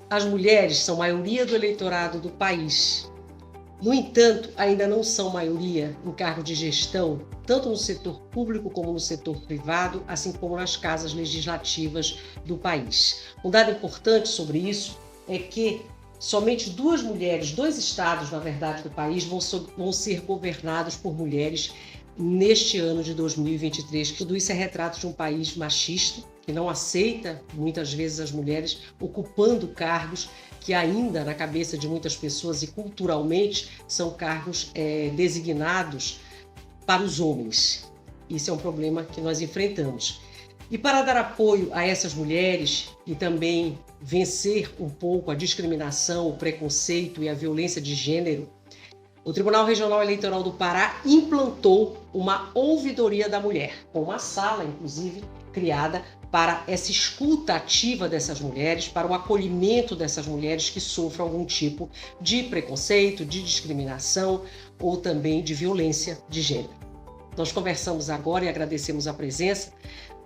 As mulheres são maioria do eleitorado do país. No entanto, ainda não são maioria em cargo de gestão, tanto no setor público como no setor privado, assim como nas casas legislativas do país. Um dado importante sobre isso é que somente 2 mulheres, 2 estados, na verdade, do país vão ser governados por mulheres neste ano de 2023. Tudo isso é retrato de um país machista, que não aceita, muitas vezes, as mulheres ocupando cargos que ainda, na cabeça de muitas pessoas e culturalmente, são cargos designados para os homens. Isso é um problema que nós enfrentamos. E para dar apoio a essas mulheres e também vencer um pouco a discriminação, o preconceito e a violência de gênero, o Tribunal Regional Eleitoral do Pará implantou uma ouvidoria da mulher, com uma sala, inclusive, criada para essa escuta ativa dessas mulheres, para o acolhimento dessas mulheres que sofrem algum tipo de preconceito, de discriminação ou também de violência de gênero. Nós conversamos agora e agradecemos a presença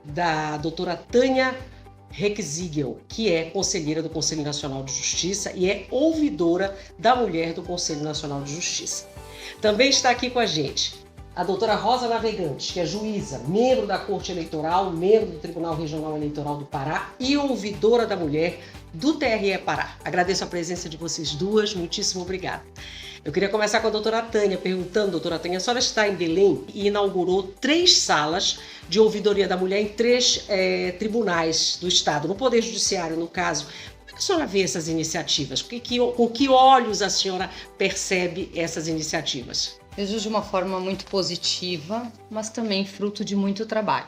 da doutora Tânia Reckziegel, que é conselheira do Conselho Nacional de Justiça e é ouvidora da mulher do Conselho Nacional de Justiça. Também está aqui com a gente a doutora Rosa Navegantes, que é juíza, membro da Corte Eleitoral, membro do Tribunal Regional Eleitoral do Pará e ouvidora da mulher do TRE Pará. Agradeço a presença de vocês duas, muitíssimo obrigada. Eu queria começar com a doutora Tânia, perguntando, doutora Tânia, a senhora está em Belém e inaugurou 3 salas de ouvidoria da mulher em 3 tribunais do Estado, no Poder Judiciário, no caso. Como é que a senhora vê essas iniciativas? Com que olhos a senhora percebe essas iniciativas? Vejo de uma forma muito positiva, mas também fruto de muito trabalho,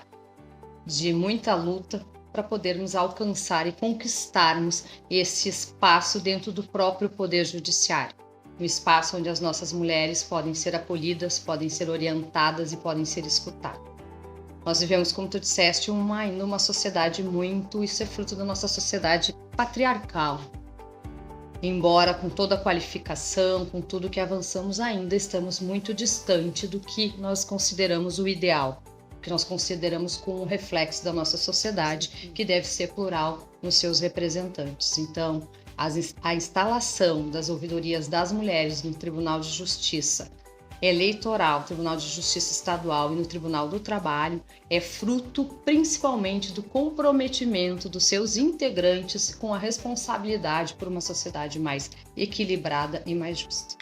de muita luta para podermos alcançar e conquistarmos esse espaço dentro do próprio Poder Judiciário. Um espaço onde as nossas mulheres podem ser acolhidas, podem ser orientadas e podem ser escutadas. Nós vivemos, como tu disseste, numa sociedade isso é fruto da nossa sociedade patriarcal. Embora com toda a qualificação, com tudo que avançamos, ainda estamos muito distante do que nós consideramos o ideal, que nós consideramos como um reflexo da nossa sociedade, que deve ser plural nos seus representantes. Então, a instalação das ouvidorias das mulheres no Tribunal de Justiça Eleitoral, Tribunal de Justiça Estadual e no Tribunal do Trabalho é fruto principalmente do comprometimento dos seus integrantes com a responsabilidade por uma sociedade mais equilibrada e mais justa.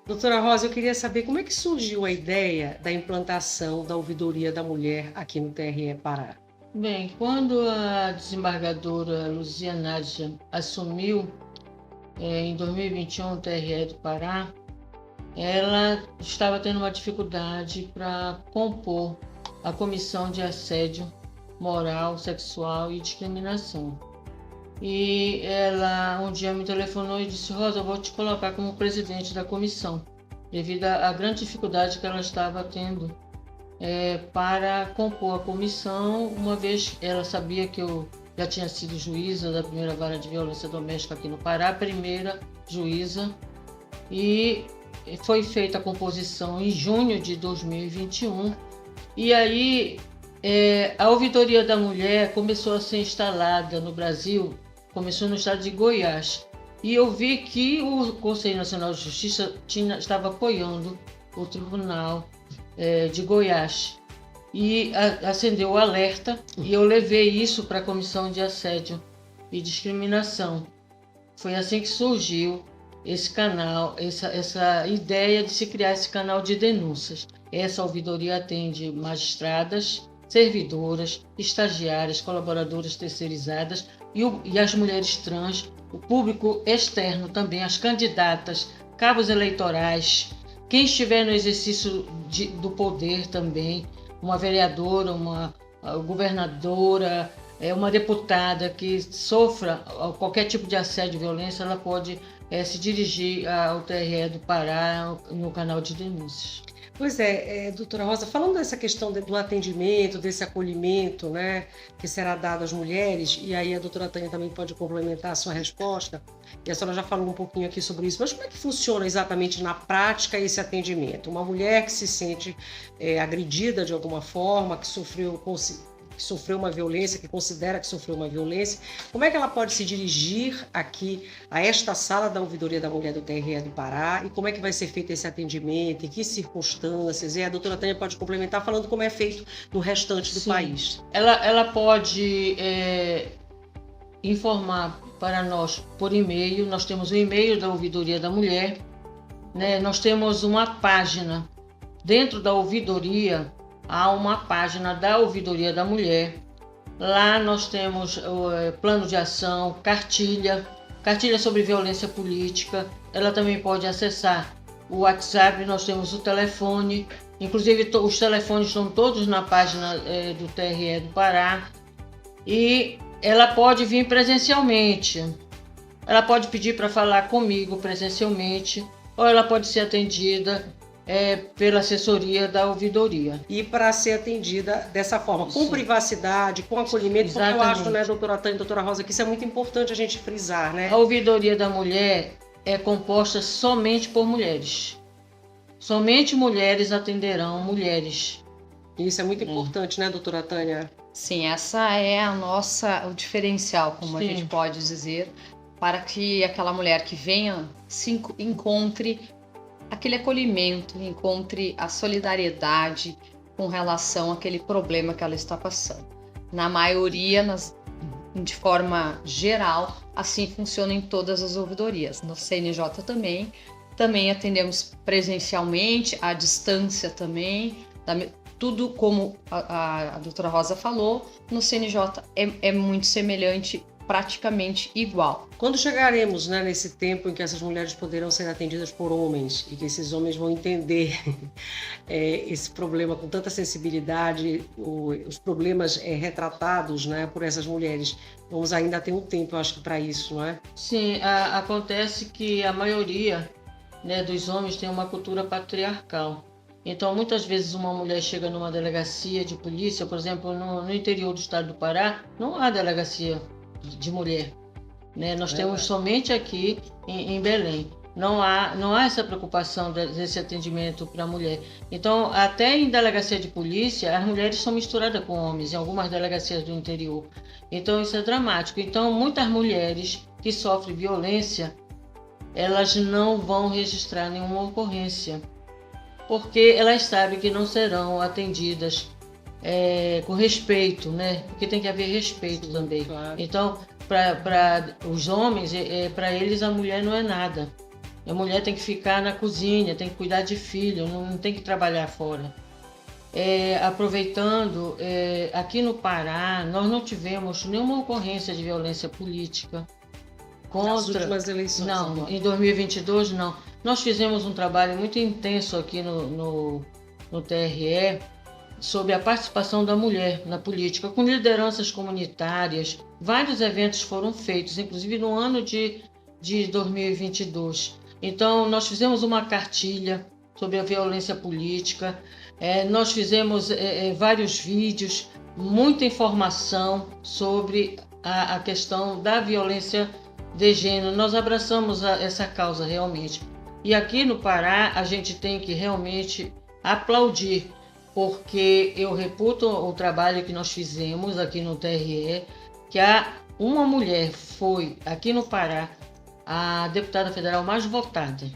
Doutora Rosa, eu queria saber como é que surgiu a ideia da implantação da ouvidoria da mulher aqui no TRE Pará. Bem, quando a desembargadora Luzia Nádia assumiu em 2021 o TRE do Pará, ela estava tendo uma dificuldade para compor a Comissão de Assédio Moral, Sexual e Discriminação. E ela um dia me telefonou e disse: Rosa, eu vou te colocar como presidente da comissão, devido à grande dificuldade que ela estava tendo para compor a comissão, uma vez ela sabia que eu já tinha sido juíza da primeira vara de violência doméstica aqui no Pará, primeira juíza, e foi feita a composição em junho de 2021, e aí a ouvidoria da mulher começou a ser instalada no Brasil, começou no estado de Goiás, e eu vi que o Conselho Nacional de Justiça estava apoiando o Tribunal de Goiás, e acendeu o alerta, e eu levei isso para a Comissão de Assédio e Discriminação. Foi assim que surgiu esse canal, essa ideia de se criar esse canal de denúncias. Essa ouvidoria atende magistradas, servidoras, estagiárias, colaboradoras terceirizadas e as mulheres trans, o público externo também, as candidatas, cabos eleitorais, quem estiver no exercício do poder também, uma vereadora, uma governadora, uma deputada que sofra qualquer tipo de assédio e violência, ela pode se dirigir ao TRE do Pará no canal de denúncias. Pois doutora Rosa, falando dessa questão do atendimento, desse acolhimento, né, que será dado às mulheres, e aí a doutora Tânia também pode complementar a sua resposta, e a senhora já falou um pouquinho aqui sobre isso, mas como é que funciona exatamente na prática esse atendimento? Uma mulher que se sente agredida de alguma forma, que sofreu que sofreu uma violência, que considera que sofreu uma violência, como é que ela pode se dirigir aqui a esta sala da Ouvidoria da Mulher do TRE do Pará e como é que vai ser feito esse atendimento, em que circunstâncias? E a doutora Tânia pode complementar falando como é feito no restante do país. Ela pode informar para nós por e-mail. Nós temos o e-mail da Ouvidoria da Mulher, né? Nós temos uma página dentro da ouvidoria, há uma página da Ouvidoria da Mulher. Lá nós temos o plano de ação, cartilha sobre violência política. Ela também pode acessar o WhatsApp, nós temos o telefone, inclusive os telefones estão todos na página do TRE do Pará. E ela pode vir presencialmente, ela pode pedir para falar comigo presencialmente, ou ela pode ser atendida pela assessoria da ouvidoria. E para ser atendida dessa forma, com Sim. privacidade, com acolhimento, Exatamente. porque eu acho, né, doutora Tânia e doutora Rosa, que isso é muito importante a gente frisar, né? A ouvidoria da mulher é composta somente por mulheres. Somente mulheres atenderão mulheres. Isso é muito importante, né, doutora Tânia? Sim, essa é o diferencial, como a Sim. gente pode dizer, para que aquela mulher que venha encontre aquele acolhimento, encontre a solidariedade com relação àquele problema que ela está passando. Na maioria, de forma geral, assim funciona em todas as ouvidorias. No CNJ também atendemos presencialmente, à distância também, tudo como a doutora Rosa falou, no CNJ é muito semelhante, praticamente igual. Quando chegaremos, né, nesse tempo em que essas mulheres poderão ser atendidas por homens e que esses homens vão entender esse problema com tanta sensibilidade, os problemas retratados, né, por essas mulheres, vamos ainda ter um tempo, eu acho, para isso, não é? Sim, acontece que a maioria, né, dos homens tem uma cultura patriarcal. Então, muitas vezes uma mulher chega numa delegacia de polícia, por exemplo, no interior do estado do Pará, não há delegacia de mulher, né? Nós temos somente aqui em Belém. Não há essa preocupação desse atendimento para a mulher. Então, até em delegacia de polícia, as mulheres são misturadas com homens, em algumas delegacias do interior. Então, isso é dramático. Então, muitas mulheres que sofrem violência, elas não vão registrar nenhuma ocorrência, porque elas sabem que não serão atendidas com respeito, né? Porque tem que haver respeito também. Claro. Então, para os homens, para eles a mulher não é nada. A mulher tem que ficar na cozinha, tem que cuidar de filho, não tem que trabalhar fora. Aproveitando, aqui no Pará, nós não tivemos nenhuma ocorrência de violência política contra... Nas últimas eleições. Não, agora. em 2022 não. Nós fizemos um trabalho muito intenso aqui no TRE sobre a participação da mulher na política, com lideranças comunitárias. Vários eventos foram feitos, inclusive no ano de 2022. Então, nós fizemos uma cartilha sobre a violência política, nós fizemos vários vídeos, muita informação sobre a questão da violência de gênero. Nós abraçamos essa causa realmente. E aqui no Pará, a gente tem que realmente aplaudir, porque eu reputo o trabalho que nós fizemos aqui no TRE, que uma mulher foi, aqui no Pará, a deputada federal mais votada,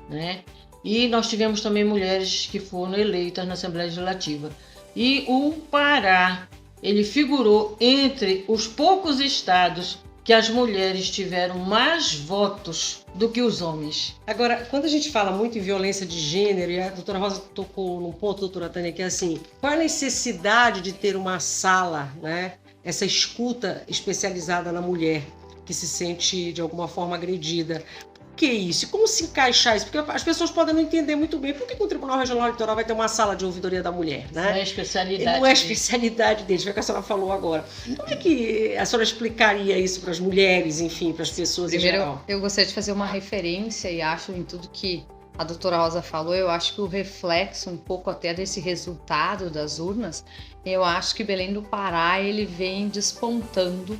né? E nós tivemos também mulheres que foram eleitas na Assembleia Legislativa. E o Pará, ele figurou entre os poucos estados que as mulheres tiveram mais votos do que os homens. Agora, quando a gente fala muito em violência de gênero, e a doutora Rosa tocou num ponto, doutora Tânia, que é assim, qual é a necessidade de ter uma sala, né? Essa escuta especializada na mulher que se sente de alguma forma agredida. Por que isso? E como se encaixar isso? Porque as pessoas podem não entender muito bem por que o Tribunal Regional Eleitoral vai ter uma sala de ouvidoria da mulher, né? Não é especialidade. Não é a especialidade deles, foi o que a senhora falou agora. Como é que a senhora explicaria isso para as mulheres, enfim, para as pessoas em geral? Primeiro, eu gostaria de fazer uma referência e acho em tudo que a doutora Rosa falou, eu acho que o reflexo um pouco até desse resultado das urnas, eu acho que Belém do Pará ele vem despontando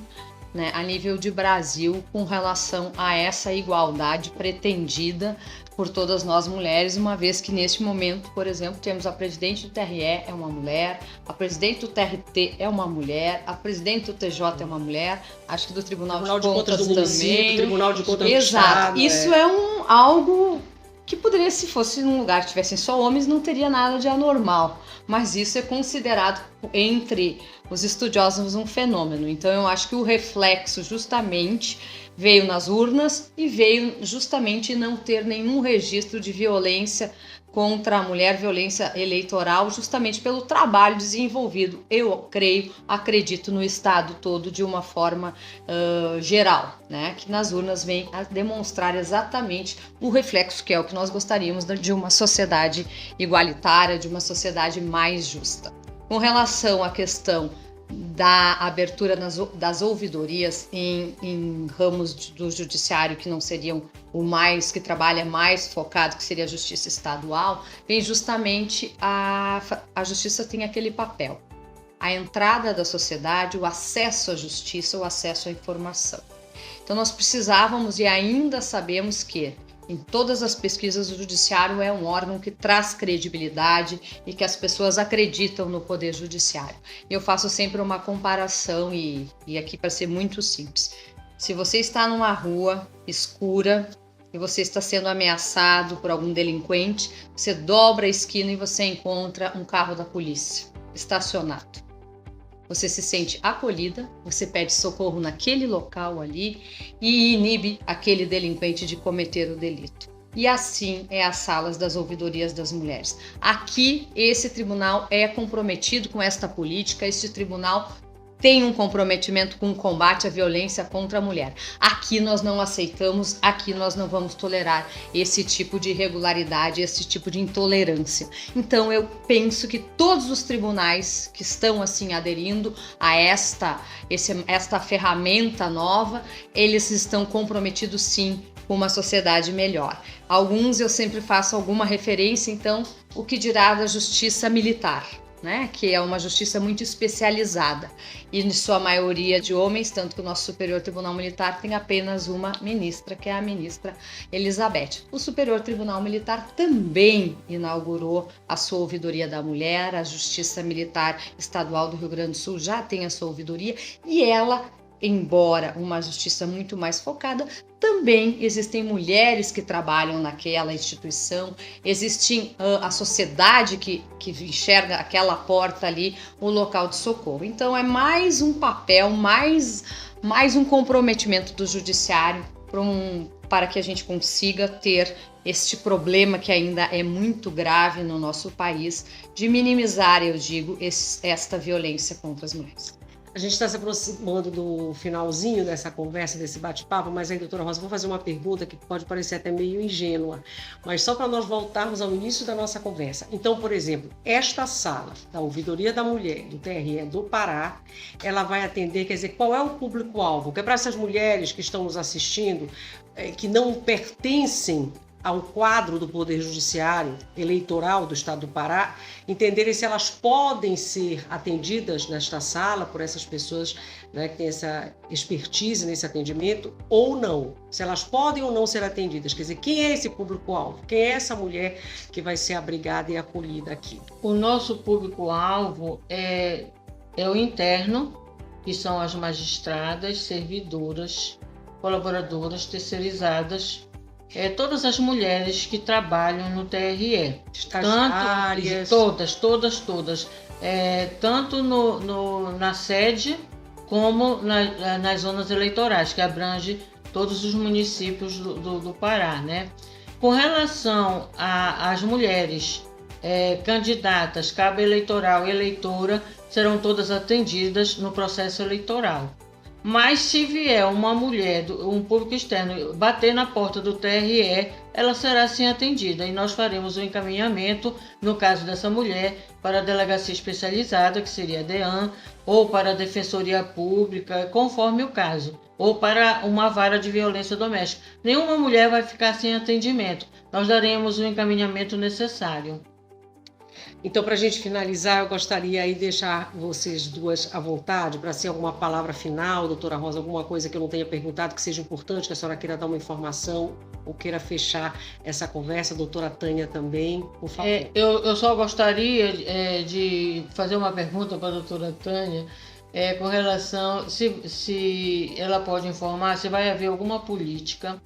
né, a nível de Brasil com relação a essa igualdade pretendida por todas nós mulheres, uma vez que neste momento, por exemplo, temos a presidente do TRE é uma mulher, a presidente do TRT é uma mulher, a presidente do TJ é uma mulher, acho que do Tribunal de Contas do também. Tribunal de Contas do Exato. Estado. Isso é algo que poderia, se fosse num lugar que tivessem só homens, não teria nada de anormal. Mas isso é considerado, entre os estudiosos, um fenômeno. Então, eu acho que o reflexo justamente veio nas urnas e veio justamente não ter nenhum registro de violência contra a mulher, violência eleitoral, justamente pelo trabalho desenvolvido, eu acredito no Estado todo de uma forma geral, né? Que nas urnas vem a demonstrar exatamente o reflexo que é o que nós gostaríamos de uma sociedade igualitária, de uma sociedade mais justa. Com relação à questão da abertura das ouvidorias em ramos do judiciário que não seriam o mais, que trabalha mais focado, que seria a justiça estadual, vem justamente a justiça tem aquele papel, a entrada da sociedade, o acesso à justiça, o acesso à informação. Então nós precisávamos e ainda sabemos que em todas as pesquisas, o judiciário é um órgão que traz credibilidade e que as pessoas acreditam no poder judiciário. Eu faço sempre uma comparação e aqui para ser muito simples. Se você está numa rua escura e você está sendo ameaçado por algum delinquente, você dobra a esquina e você encontra um carro da polícia estacionado. Você se sente acolhida, você pede socorro naquele local ali e inibe aquele delinquente de cometer o delito. E assim é as salas das ouvidorias das mulheres. Aqui, esse tribunal é comprometido com esta política, este tribunal tem um comprometimento com o combate à violência contra a mulher. Aqui nós não aceitamos, aqui nós não vamos tolerar esse tipo de irregularidade, esse tipo de intolerância. Então eu penso que todos os tribunais que estão assim aderindo a esta ferramenta nova, eles estão comprometidos sim com uma sociedade melhor. Alguns eu sempre faço alguma referência, então, o que dirá da justiça militar, né, que é uma justiça muito especializada e em sua maioria de homens, tanto que o nosso Superior Tribunal Militar tem apenas uma ministra, que é a ministra Elizabeth. O Superior Tribunal Militar também inaugurou a sua ouvidoria da mulher, a Justiça Militar Estadual do Rio Grande do Sul já tem a sua ouvidoria e ela, embora uma justiça muito mais focada, também existem mulheres que trabalham naquela instituição, existe a sociedade que enxerga aquela porta ali, o local de socorro. Então é mais um papel, mais um comprometimento do judiciário para que a gente consiga ter este problema que ainda é muito grave no nosso país, de minimizar, eu digo, esta violência contra as mulheres. A gente está se aproximando do finalzinho dessa conversa, desse bate-papo, mas aí, doutora Rosa, vou fazer uma pergunta que pode parecer até meio ingênua, mas só para nós voltarmos ao início da nossa conversa. Então, por exemplo, esta sala da Ouvidoria da Mulher do TRE do Pará, ela vai atender, quer dizer, qual é o público-alvo? Que é para essas mulheres que estão nos assistindo, que não pertencem ao quadro do Poder Judiciário Eleitoral do Estado do Pará, entenderem se elas podem ser atendidas nesta sala por essas pessoas, né, que têm essa expertise nesse atendimento ou não. Se elas podem ou não ser atendidas. Quer dizer, quem é esse público-alvo? Quem é essa mulher que vai ser abrigada e acolhida aqui? O nosso público-alvo é o interno, que são as magistradas, servidoras, colaboradoras, terceirizadas, todas as mulheres que trabalham no TRE. Estagiárias. Todas. Tanto na sede como nas zonas eleitorais, que abrange todos os municípios do Pará, né? Com relação às mulheres candidatas, cabo eleitoral e eleitora, serão todas atendidas no processo eleitoral. Mas se vier uma mulher, um público externo, bater na porta do TRE, ela será sim atendida e nós faremos o encaminhamento, no caso dessa mulher, para a delegacia especializada, que seria a DEAN, ou para a Defensoria Pública, conforme o caso, ou para uma vara de violência doméstica. Nenhuma mulher vai ficar sem atendimento, nós daremos o encaminhamento necessário. Então, para a gente finalizar, eu gostaria aí de deixar vocês duas à vontade para ser alguma palavra final, doutora Rosa, alguma coisa que eu não tenha perguntado que seja importante, que a senhora queira dar uma informação ou queira fechar essa conversa, doutora Tânia também, por favor. Eu só gostaria de fazer uma pergunta para a doutora Tânia, com relação, se ela pode informar, se vai haver alguma política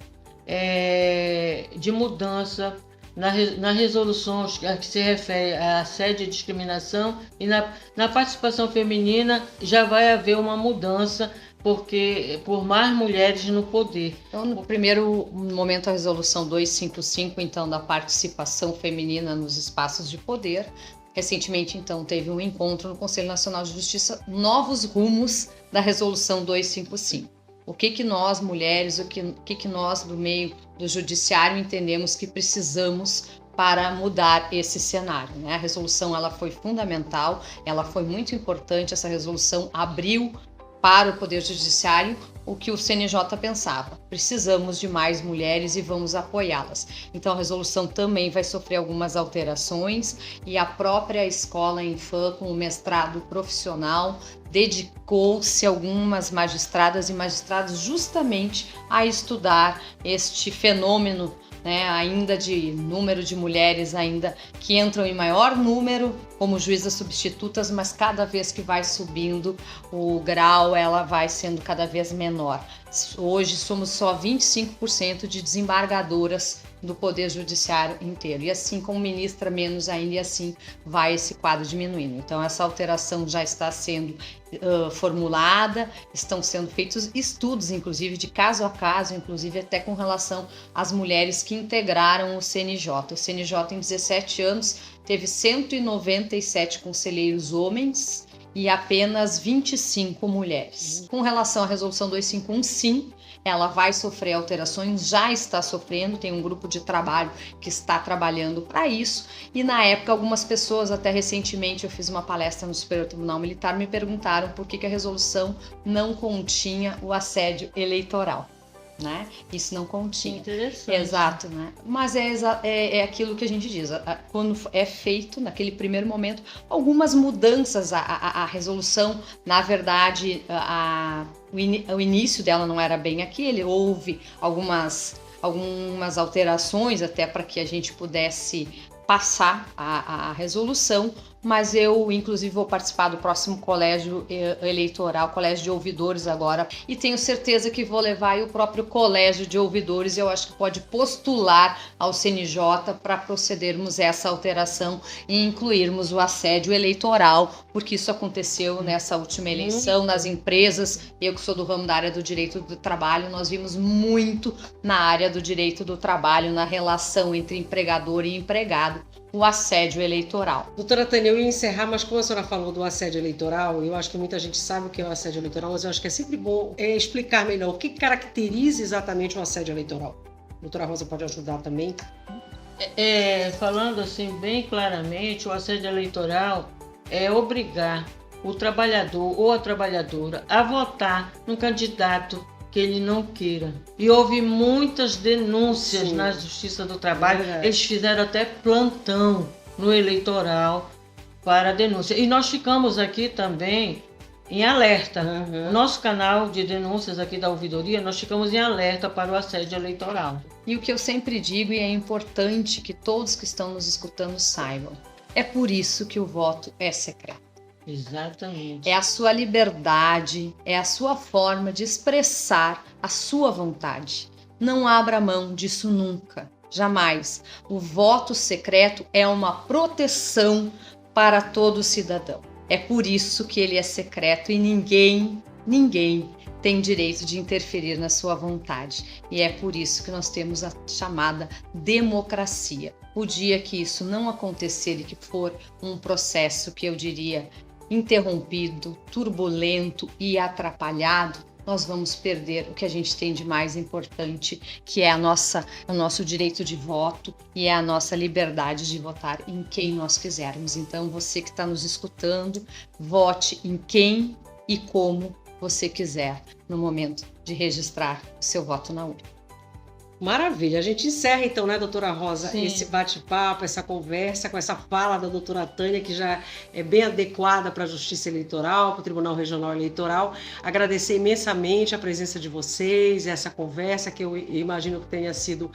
de mudança na resolução que se refere a assédio e discriminação, e na participação feminina já vai haver uma mudança, porque por mais mulheres no poder. Então, no primeiro momento, a resolução 255, então, da participação feminina nos espaços de poder. Recentemente, então, teve um encontro no Conselho Nacional de Justiça, novos rumos da resolução 255. O que nós, mulheres, o que nós do meio do judiciário entendemos que precisamos para mudar esse cenário, né? A resolução ela foi fundamental, ela foi muito importante, essa resolução abriu para o Poder Judiciário o que o CNJ pensava. Precisamos de mais mulheres e vamos apoiá-las. Então a resolução também vai sofrer algumas alterações e a própria escola Infam, com o mestrado profissional, dedicou-se algumas magistradas e magistrados justamente a estudar este fenômeno, né, ainda de número de mulheres ainda que entram em maior número como juízas substitutas, mas cada vez que vai subindo o grau, ela vai sendo cada vez menor. Hoje somos só 25% de desembargadoras do Poder Judiciário inteiro. E assim como ministra, menos ainda, e assim vai esse quadro diminuindo. Então essa alteração já está sendo formulada, estão sendo feitos estudos, inclusive de caso a caso, inclusive até com relação às mulheres que integraram o CNJ. O CNJ em 17 anos teve 197 conselheiros homens e apenas 25 mulheres. Com relação à resolução 251, sim, ela vai sofrer alterações, já está sofrendo, tem um grupo de trabalho que está trabalhando para isso, e na época algumas pessoas, até recentemente eu fiz uma palestra no Superior Tribunal Militar, me perguntaram por que a resolução não continha o assédio eleitoral. Né? Isso não continha. Interessante. Exato, né? Mas é aquilo que a gente diz, quando é feito naquele primeiro momento algumas mudanças, a resolução, na verdade, o início dela não era bem aquele, houve algumas alterações até para que a gente pudesse passar a resolução, mas eu inclusive vou participar do próximo colégio eleitoral, colégio de ouvidores agora, e tenho certeza que vou levar aí o próprio colégio de ouvidores, eu acho que pode postular ao CNJ para procedermos essa alteração e incluirmos o assédio eleitoral, porque isso aconteceu nessa última eleição, nas empresas. Eu que sou do ramo da área do direito do trabalho, nós vimos muito na área do direito do trabalho, na relação entre empregador e empregado, o assédio eleitoral. Doutora Tânia, eu ia encerrar, mas como a senhora falou do assédio eleitoral, eu acho que muita gente sabe o que é o assédio eleitoral, mas eu acho que é sempre bom explicar melhor o que caracteriza exatamente o assédio eleitoral. A doutora Rosa pode ajudar também? Falando assim bem claramente, o assédio eleitoral é obrigar o trabalhador ou a trabalhadora a votar no candidato que ele não queira. E houve muitas denúncias na Justiça do Trabalho, eles fizeram até plantão no eleitoral para denúncia. E nós ficamos aqui também em alerta. Nosso canal de denúncias aqui da ouvidoria, nós ficamos em alerta para o assédio eleitoral. E o que eu sempre digo, e é importante que todos que estão nos escutando saibam, é por isso que o voto é secreto. Exatamente. É a sua liberdade, é a sua forma de expressar a sua vontade. Não abra mão disso nunca, jamais. O voto secreto é uma proteção para todo cidadão. É por isso que ele é secreto e ninguém tem direito de interferir na sua vontade. E é por isso que nós temos a chamada democracia. O dia que isso não acontecer e que for um processo que eu diria interrompido, turbulento e atrapalhado, nós vamos perder o que a gente tem de mais importante, que é o nosso direito de voto e é a nossa liberdade de votar em quem nós quisermos. Então, você que está nos escutando, vote em quem e como você quiser no momento de registrar o seu voto na urna. Maravilha. A gente encerra então, né, doutora Rosa, Sim. esse bate-papo, essa conversa com essa fala da doutora Tânia, que já é bem adequada para a Justiça Eleitoral, para o Tribunal Regional Eleitoral. Agradecer imensamente a presença de vocês, essa conversa que eu imagino que tenha sido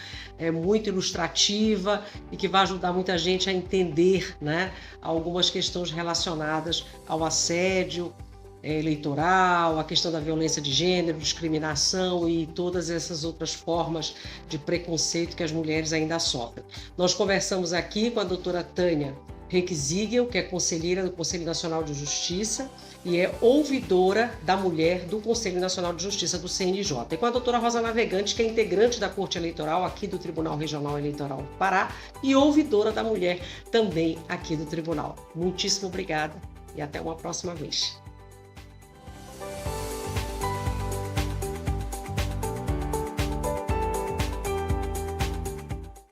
muito ilustrativa e que vai ajudar muita gente a entender, né, algumas questões relacionadas ao assédio eleitoral, a questão da violência de gênero, discriminação e todas essas outras formas de preconceito que as mulheres ainda sofrem. Nós conversamos aqui com a doutora Tânia Requesiegel, que é conselheira do Conselho Nacional de Justiça e é ouvidora da mulher do Conselho Nacional de Justiça do CNJ. E com a doutora Rosa Navegante, que é integrante da Corte Eleitoral aqui do Tribunal Regional Eleitoral do Pará e ouvidora da mulher também aqui do Tribunal. Muitíssimo obrigada e até uma próxima vez.